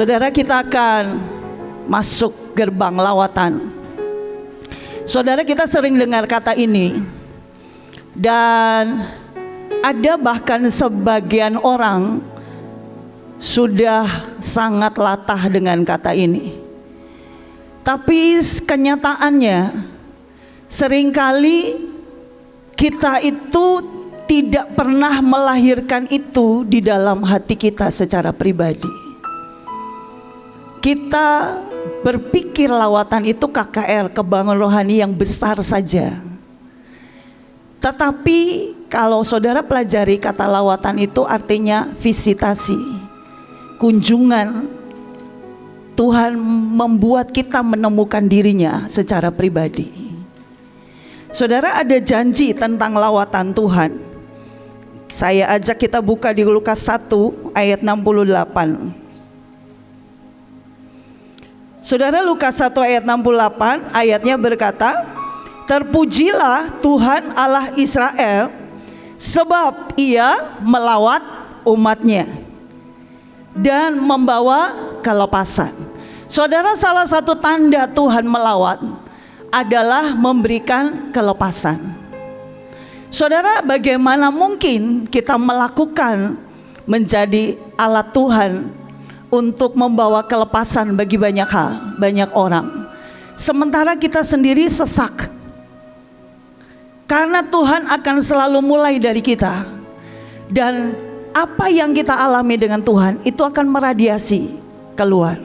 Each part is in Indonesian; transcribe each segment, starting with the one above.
Saudara, kita akan masuk gerbang lawatan. Saudara, kita sering dengar kata ini, dan ada bahkan sebagian orang sudah sangat latah dengan kata ini. Tapi kenyataannya seringkali kita itu tidak pernah melahirkan itu di dalam hati kita secara pribadi. Kita berpikir lawatan itu KKR, kebangun rohani yang besar saja. Tetapi kalau saudara pelajari kata lawatan itu artinya visitasi, kunjungan. Tuhan membuat kita menemukan dirinya secara pribadi. Saudara, ada janji tentang lawatan Tuhan. Saya ajak kita buka di Lukas 1 ayat 68. Saudara, Lukas 1 ayat 68 ayatnya berkata, "Terpujilah Tuhan Allah Israel, sebab ia melawat umatnya dan membawa kelepasan." Saudara, salah satu tanda Tuhan melawat adalah memberikan kelepasan. Saudara, bagaimana mungkin kita melakukan menjadi alat Tuhan untuk membawa kelepasan bagi banyak hal, banyak orang, sementara kita sendiri sesak? Karena Tuhan akan selalu mulai dari kita, dan apa yang kita alami dengan Tuhan itu akan meradiasi keluar,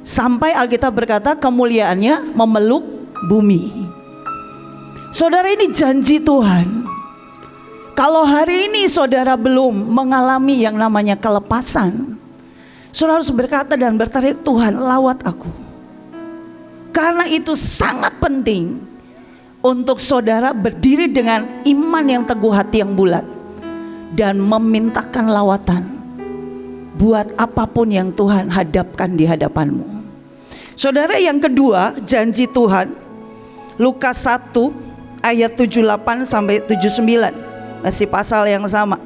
sampai Alkitab berkata kemuliaannya memeluk bumi. Saudara, ini janji Tuhan. Kalau hari ini saudara belum mengalami yang namanya kelepasan, saudara harus berkata dan berteriak, "Tuhan, lawat aku." Karena itu sangat penting untuk saudara berdiri dengan iman yang teguh, hati yang bulat, dan memintakan lawatan buat apapun yang Tuhan hadapkan di hadapanmu. Saudara, yang kedua, janji Tuhan, Lukas 1 ayat 78 sampai 79, masih pasal yang sama.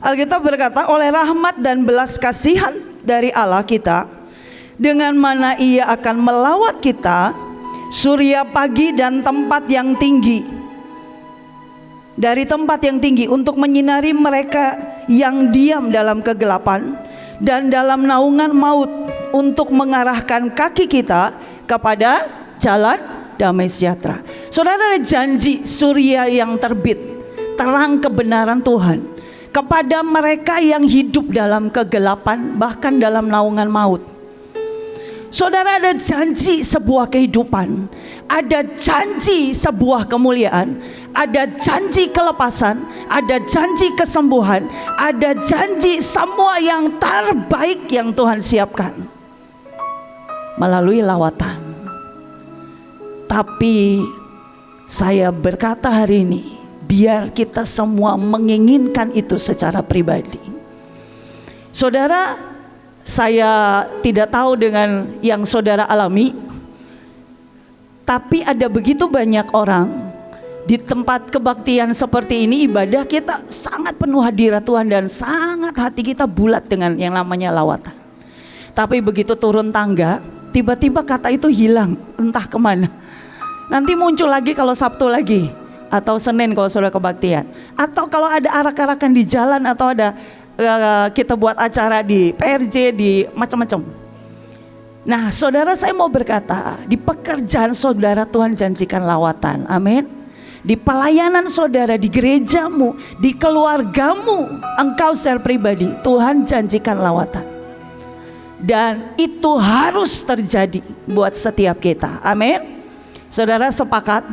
Alkitab berkata, "Oleh rahmat dan belas kasihan dari Allah kita, dengan mana ia akan melawat kita surya pagi dan tempat yang tinggi, dari tempat yang tinggi, untuk menyinari mereka yang diam dalam kegelapan dan dalam naungan maut, untuk mengarahkan kaki kita kepada jalan damai sejahtera." Saudara, ada janji surya yang terbit, terang kebenaran Tuhan kepada mereka yang hidup dalam kegelapan, bahkan dalam naungan maut. Saudara, ada janji sebuah kehidupan, ada janji sebuah kemuliaan, ada janji kelepasan, ada janji kesembuhan, ada janji semua yang terbaik yang Tuhan siapkan melalui lawatan. Tapi saya berkata hari ini, biar kita semua menginginkan itu secara pribadi. Saudara, saya tidak tahu dengan yang saudara alami, tapi ada begitu banyak orang di tempat kebaktian seperti ini, ibadah kita sangat penuh hadirat Tuhan dan sangat hati kita bulat dengan yang namanya lawatan. Tapi begitu turun tangga, tiba-tiba kata itu hilang, entah kemana. Nanti muncul lagi kalau Sabtu lagi, atau Senin kalau sudah kebaktian, atau kalau ada arak-arakan di jalan, atau ada kita buat acara di PRJ, di macam-macam. Nah, saudara, saya mau berkata, di pekerjaan saudara Tuhan janjikan lawatan. Amin. Di pelayanan saudara, di gerejamu, di keluargamu, engkau secara pribadi, Tuhan janjikan lawatan. Dan itu harus terjadi buat setiap kita. Amin. Saudara sepakat?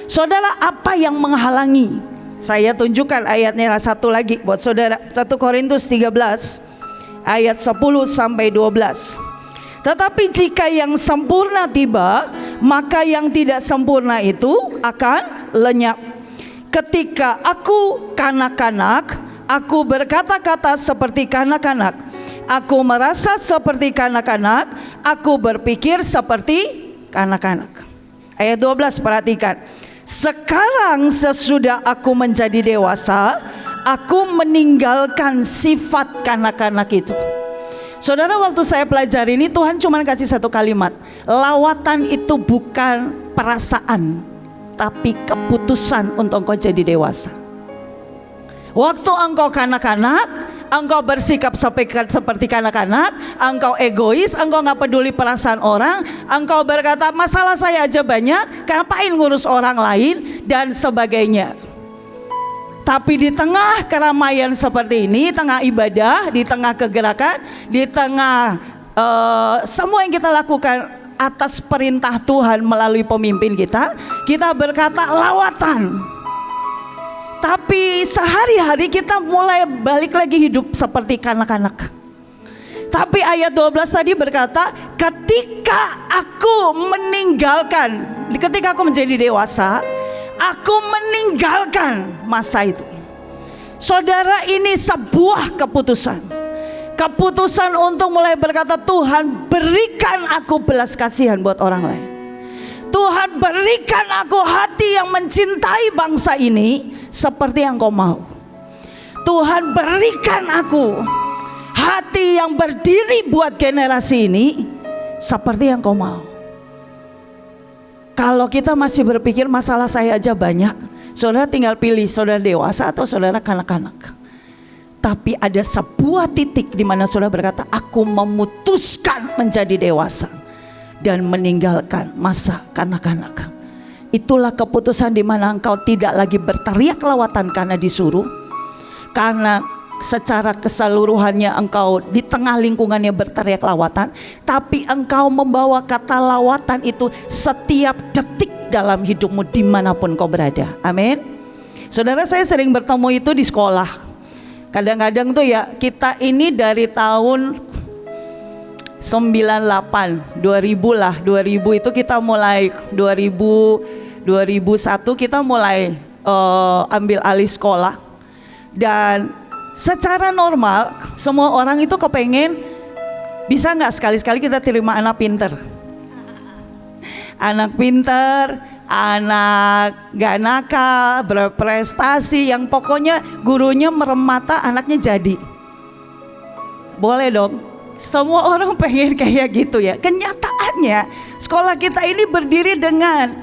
Saudara, apa yang menghalangi? Saya tunjukkan ayatnya satu lagi buat saudara. 1 Korintus 13 ayat 10 sampai 12. "Tetapi jika yang sempurna tiba, maka yang tidak sempurna itu akan lenyap. Ketika aku kanak-kanak, aku berkata-kata seperti kanak-kanak. Aku merasa seperti kanak-kanak, aku berpikir seperti kanak-kanak." Ayat 12, perhatikan. "Sekarang sesudah aku menjadi dewasa, aku meninggalkan sifat kanak-kanak itu." Saudara, waktu saya pelajari ini Tuhan cuma kasih satu kalimat. Lawatan itu bukan perasaan, tapi keputusan untuk engkau jadi dewasa. Waktu engkau kanak-kanak, engkau bersikap seperti kanak-kanak, engkau egois, engkau gak peduli perasaan orang, engkau berkata masalah saya aja banyak, ngapain ngurus orang lain dan sebagainya. Tapi di tengah keramaian seperti ini, tengah ibadah, di tengah kegerakan, di tengah semua yang kita lakukan atas perintah Tuhan melalui pemimpin kita berkata lawatan. Tapi sehari-hari kita mulai balik lagi hidup seperti kanak-kanak. Tapi ayat 12 tadi berkata, ketika aku menjadi dewasa, aku meninggalkan masa itu. Saudara, ini sebuah keputusan. Keputusan untuk mulai berkata, Tuhan berikan aku belas kasihan buat orang lain. Tuhan berikan aku hati yang mencintai bangsa ini seperti yang Kau mau. Tuhan berikan aku hati yang berdiri buat generasi ini seperti yang Kau mau. Kalau kita masih berpikir masalah saya aja banyak, saudara tinggal pilih saudara dewasa atau saudara kanak-kanak. Tapi ada sebuah titik di mana saudara berkata, aku memutuskan menjadi dewasa dan meninggalkan masa kanak-kanak. Itulah keputusan di mana engkau tidak lagi berteriak lawatan karena disuruh, karena secara keseluruhannya engkau di tengah lingkungannya berteriak lawatan, tapi engkau membawa kata lawatan itu setiap detik dalam hidupmu dimanapun kau berada. Amin. Saudara, saya sering bertemu itu di sekolah. Kadang-kadang tuh ya, kita ini dari tahun 98, 2000 lah, 2000 itu kita mulai 2001 kita mulai ambil alih sekolah. Dan secara normal semua orang itu kepengen bisa nggak sekali-sekali kita terima anak pinter. Anak pinter, anak gak nakal, berprestasi, yang pokoknya gurunya merem mata, anaknya jadi. Boleh dong. Semua orang pengen kayak gitu ya. Kenyataannya sekolah kita ini berdiri dengan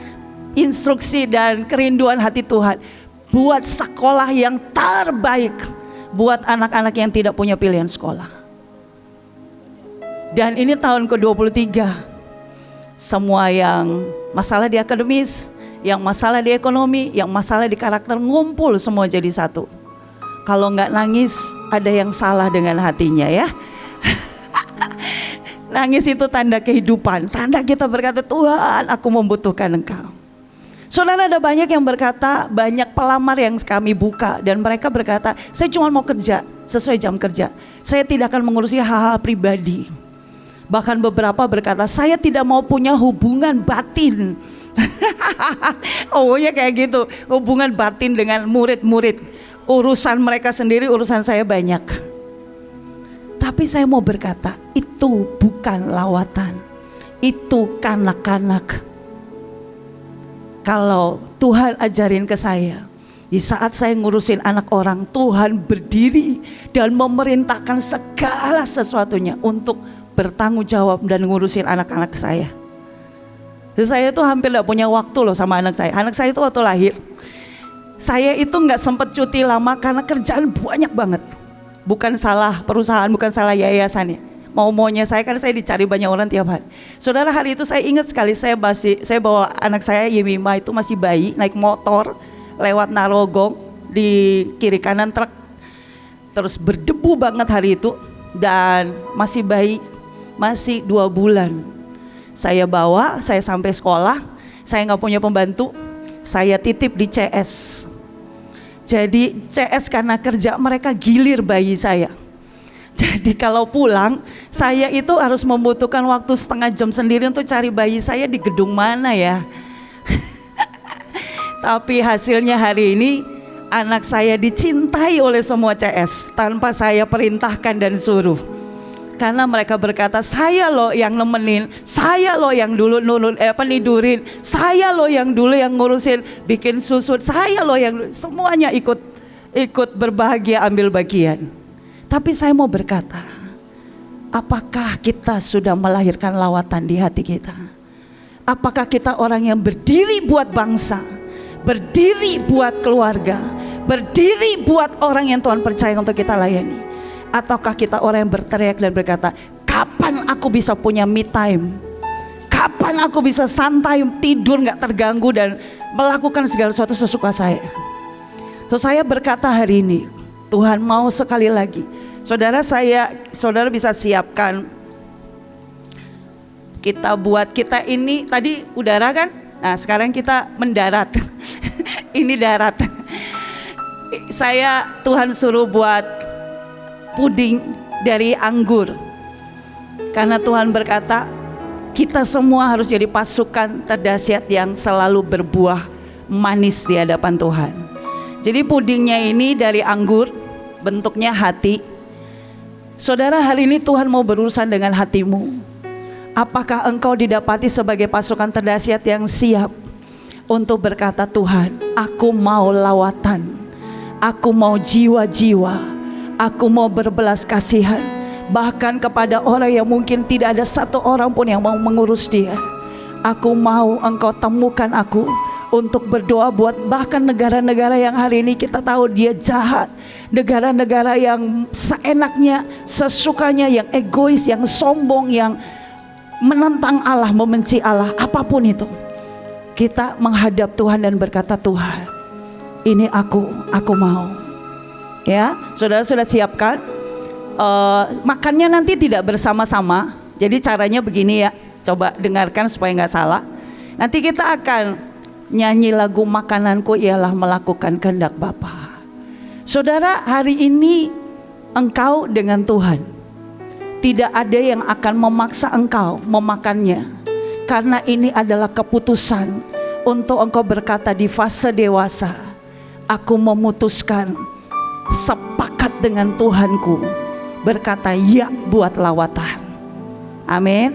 instruksi dan kerinduan hati Tuhan buat sekolah yang terbaik buat anak-anak yang tidak punya pilihan sekolah. Dan ini tahun ke-23. Semua yang masalah di akademis, yang masalah di ekonomi, yang masalah di karakter ngumpul semua jadi satu. Kalau nggak nangis ada yang salah dengan hatinya ya. Nangis itu tanda kehidupan, tanda kita berkata, Tuhan aku membutuhkan Engkau. Saudara, ada banyak yang berkata, banyak pelamar yang kami buka dan mereka berkata, saya cuma mau kerja sesuai jam kerja, saya tidak akan mengurusi hal-hal pribadi. Bahkan beberapa berkata, saya tidak mau punya hubungan batin. Oh ya kayak gitu, hubungan batin dengan murid-murid. Urusan mereka sendiri, urusan saya banyak. Tapi saya mau berkata, itu bukan lawatan, itu kanak-kanak. Kalau Tuhan ajarin ke saya, di saat saya ngurusin anak orang, Tuhan berdiri dan memerintahkan segala sesuatunya untuk bertanggung jawab dan ngurusin anak-anak saya. Jadi saya tuh hampir gak punya waktu loh sama anak saya. Anak saya itu waktu lahir, saya itu gak sempet cuti lama karena kerjaan banyak banget. Bukan salah perusahaan, bukan salah yayasannya. Mau-maunya saya, kan saya dicari banyak orang tiap hari. Saudara, hari itu saya ingat sekali, saya bawa anak saya Yemima itu masih bayi, naik motor lewat Narogong di kiri kanan truk. Terus berdebu banget hari itu dan masih bayi, masih 2 bulan. Saya bawa, saya sampai sekolah, saya nggak punya pembantu, saya titip di CS. Jadi CS karena kerja mereka gilir bayi saya. Jadi kalau pulang, saya itu harus membutuhkan waktu setengah jam sendiri untuk cari bayi saya di gedung mana ya. Tapi hasilnya hari ini anak saya dicintai oleh semua CS tanpa saya perintahkan dan suruh. Karena mereka berkata, saya loh yang nemenin, saya loh yang dulu nidurin, saya loh yang dulu yang ngurusin bikin susu, saya loh yang semuanya ikut berbahagia ambil bagian. Tapi saya mau berkata, apakah kita sudah melahirkan lawatan di hati kita? Apakah kita orang yang berdiri buat bangsa, berdiri buat keluarga, berdiri buat orang yang Tuhan percaya untuk kita layani? Ataukah kita orang yang berteriak dan berkata, kapan aku bisa punya me time? Kapan aku bisa santai, tidur gak terganggu dan melakukan segala sesuatu sesuka saya? So saya berkata hari ini, Tuhan mau sekali lagi, saudara bisa siapkan, kita buat kita ini tadi udara kan? Nah sekarang kita mendarat. Ini darat. Tuhan suruh buat puding dari anggur. Karena Tuhan berkata, kita semua harus jadi pasukan terdahsyat yang selalu berbuah manis di hadapan Tuhan. Jadi pudingnya ini dari anggur, bentuknya hati. Saudara, hari ini Tuhan mau berurusan dengan hatimu. Apakah engkau didapati sebagai pasukan terdahsyat yang siap untuk berkata, Tuhan, aku mau lawatan, aku mau jiwa-jiwa, aku mau berbelas kasihan, bahkan kepada orang yang mungkin tidak ada satu orang pun yang mau mengurus dia. Aku mau engkau temukan aku untuk berdoa buat bahkan negara-negara yang hari ini kita tahu dia jahat, negara-negara yang seenaknya, sesukanya, yang egois, yang sombong, yang menentang Allah, membenci Allah, apapun itu. Kita menghadap Tuhan dan berkata, Tuhan, ini aku mau. Ya, saudara sudah siapkan? Makannya nanti tidak bersama-sama. Jadi caranya begini ya, coba dengarkan supaya nggak salah. Nanti kita akan nyanyi lagu makananku ialah melakukan kehendak Bapa. Saudara, hari ini engkau dengan Tuhan. Tidak ada yang akan memaksa engkau memakannya, karena ini adalah keputusan untuk engkau berkata di fase dewasa, aku memutuskan sepakat dengan Tuhanku, berkata ya buat lawatan. Amin.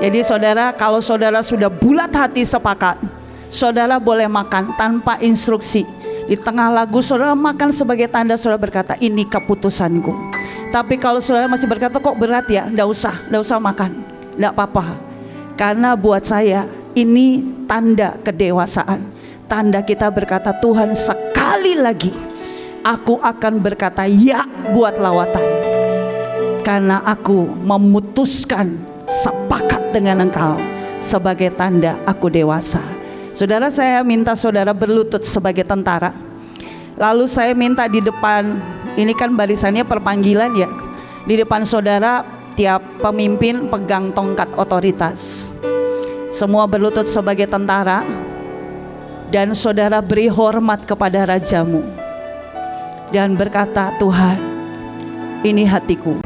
Jadi saudara, kalau saudara sudah bulat hati sepakat, saudara boleh makan tanpa instruksi. Di tengah lagu saudara makan sebagai tanda saudara berkata, ini keputusanku. Tapi kalau saudara masih berkata, kok berat ya, enggak usah makan, enggak apa-apa. Karena buat saya ini tanda kedewasaan, tanda kita berkata, Tuhan sekali lagi aku akan berkata ya buat lawatan, karena aku memutuskan sepakat dengan engkau sebagai tanda aku dewasa. Saudara, saya minta saudara berlutut sebagai tentara. Lalu saya minta di depan, ini kan barisannya perpanggilan ya, di depan saudara tiap pemimpin pegang tongkat otoritas. Semua berlutut sebagai tentara, dan saudara beri hormat kepada rajamu dan berkata, Tuhan, ini hatiku.